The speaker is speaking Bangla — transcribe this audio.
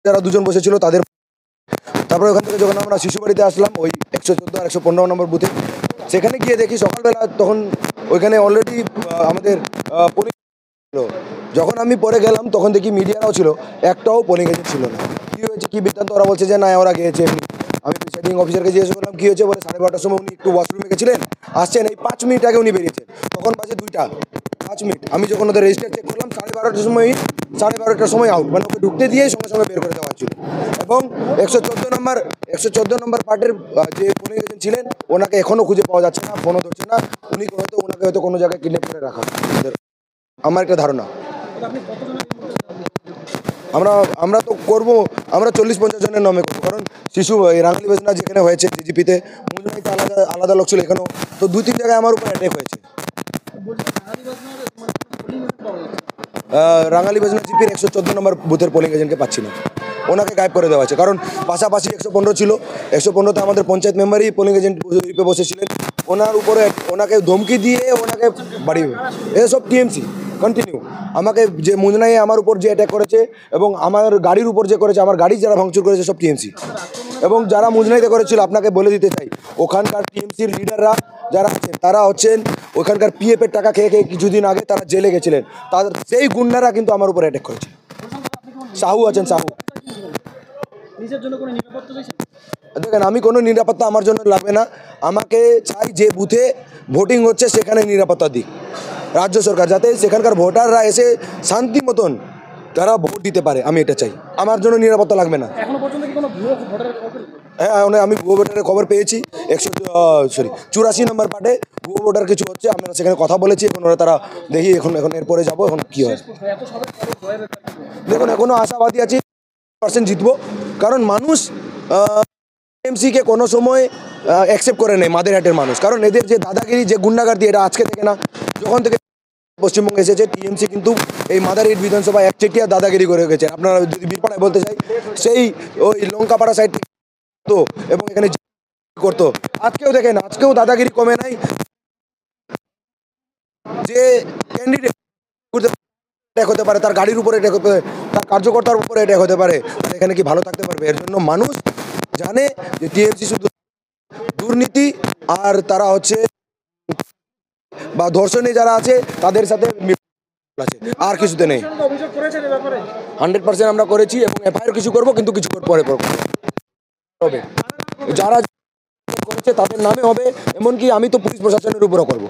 যারা দুজন বসেছিল তাদের। তারপরে ওখান থেকে যখন আমরা শিশু বাড়িতে আসলাম ওই 114 আর 115 নম্বর বুথে, সেখানে গিয়ে দেখি সকালবেলা তখন ওইখানে অলরেডি আমাদের ছিল। যখন আমি পরে গেলাম তখন দেখি মিডিয়ারাও ছিল, একটাও পোলিং এজেন্ট ছিল না। কী হয়েছে কী বৃত্তান্ত, ওরা বলছে যে না ওরা গিয়েছে এমনি। আমি প্রিসাইডিং অফিসারকে জিজ্ঞেস করলাম কী হয়েছে, বলে 12:30টার সময় উনি একটু ওয়াশরুমে গেছিলেন, আসছেন এই 5 মিনিট আগে উনি বেরিয়েছেন। তখন বাজে 2টা 5 মিনিট। আমি যখন ওদের রেজিস্টার চেক করলাম 12:30টার সময় আউট, মানে ওকে ঢুকতে দিয়ে সঙ্গে সঙ্গে বের করে দেওয়া হয়েছিল। এবং 114 নম্বর পার্টের যে পোলিং এজেন্ট ছিলেন ওনাকে এখনও খুঁজে পাওয়া যাচ্ছে না, ফোনও ধরছে না। ওনাকে হয়তো কোনো জায়গায় কিডন্যাপ করে রাখা আমার একটা ধারণা। আমরা তো করবো, আমরা 40-50 জনের নামে করবো, কারণ শিশু রাঙালি বেজনা যেখানে হয়েছে জিজিপিতে, মুজনাইতে আলাদা লোক ছিল, এখানেও তো 2-3 জায়গায় আমার উপর অ্যাটাক হয়েছে। রাঙালি বেজনা জিপির 114 নম্বর বুথের পোলিং এজেন্টকে পাচ্ছি না, ওনাকে গায়েব করে দেওয়া হয়েছে। কারণ পাশাপাশি 115 ছিল, 115তে আমাদের পঞ্চায়েত মেম্বারই পোলিং এজেন্ট রূপে বসেছিলেন, ওনার উপরে ওনাকে ধমকি দিয়ে ওনাকে বাড়িয়ে, এসব টিএমসি কন্টিনিউ। আমাকে যে মুজনাই আমার উপর যে অ্যাটাক করেছে এবং আমার গাড়ির উপর যে করেছে, আমার গাড়ি যারা ভাঙচুর করেছে সব টিএমসি। এবং যারা মুজনাইতে করেছিল আপনাকে বলে দিতে চাই, ওখানকার টিএমসির লিডাররা যারা আছেন তারা হচ্ছেন ওখানকার পিএফের টাকা খেয়ে কিছুদিন আগে তারা জেলে গেছিলেন, তাদের সেই গুন্ডারা কিন্তু আমার উপর অ্যাটাক করেছে। সাহু আছেন, সাহু। দেখেন আমি কোনো নিরাপত্তা আমার জন্য লাগবে না, আমাকে চাই যে বুথে ভোটিং হচ্ছে সেখানে নিরাপত্তা দিক রাজ্য সরকার, যাতে সেখানকার ভোটাররা এসে শান্তি মতন তারা ভোট দিতে পারে, আমি এটা চাই। আমার জন্য নিরাপত্তা লাগবে না। হ্যাঁ আমি ভুয়ো ভোটারের খবর পেয়েছি, 84 নম্বর পার্টে ভুয়ো ভোটার কিছু হচ্ছে, আমরা সেখানে কথা বলেছি। এখন ওরা তারা দেখি এখন এরপরে যাবো, এখন কী হয় দেখুন। এখনও আশাবাদী আছি 100% জিতবো, কারণ মানুষ টিএমসিকে কোনো সময় অ্যাকসেপ্ট করে নেয় মাদারহাটের মানুষ। কারণ এদের যে দাদাগিরি, যে গুন্ডাগার্দি, এটা আজকে থেকে না, যখন থেকে পশ্চিমবঙ্গে এসেছে টিএমসি কিন্তু এই মাদারহাট বিধানসভায় একচেটিয়া দাদাগিরি করে গেছে। আপনারা যদি বীরপাড়ায় বলতে চাই, সেই ওই লঙ্কাপাড়া সাইড তো, এবং এখানে করতো। আজকেও দেখেন, আজকেও দাদাগিরি কমে নাই। যে ক্যান্ডিডেট অ্যাটাক হতে পারে, তার গাড়ির উপরে অ্যাটাক হতে পারে, তার কার্যকর্তার উপরে অ্যাটাক হতে পারে, এখানে কি ভালো থাকতে পারবে? এর জন্য মানুষ জানে যে টিএমসি শুধু দুর্নীতি আর তারা হচ্ছে বা ধর্ষণে যারা আছে তাদের সাথে আছে, আর কিছুতে নেই। 100% আমরা করেছি এবং এফআইআর কিছু করবো, কিন্তু কিছু পরে হবে। যারা করেছে তাদের নামে হবে, এমনকি আমি তো পুলিশ প্রশাসনের উপরও করবো।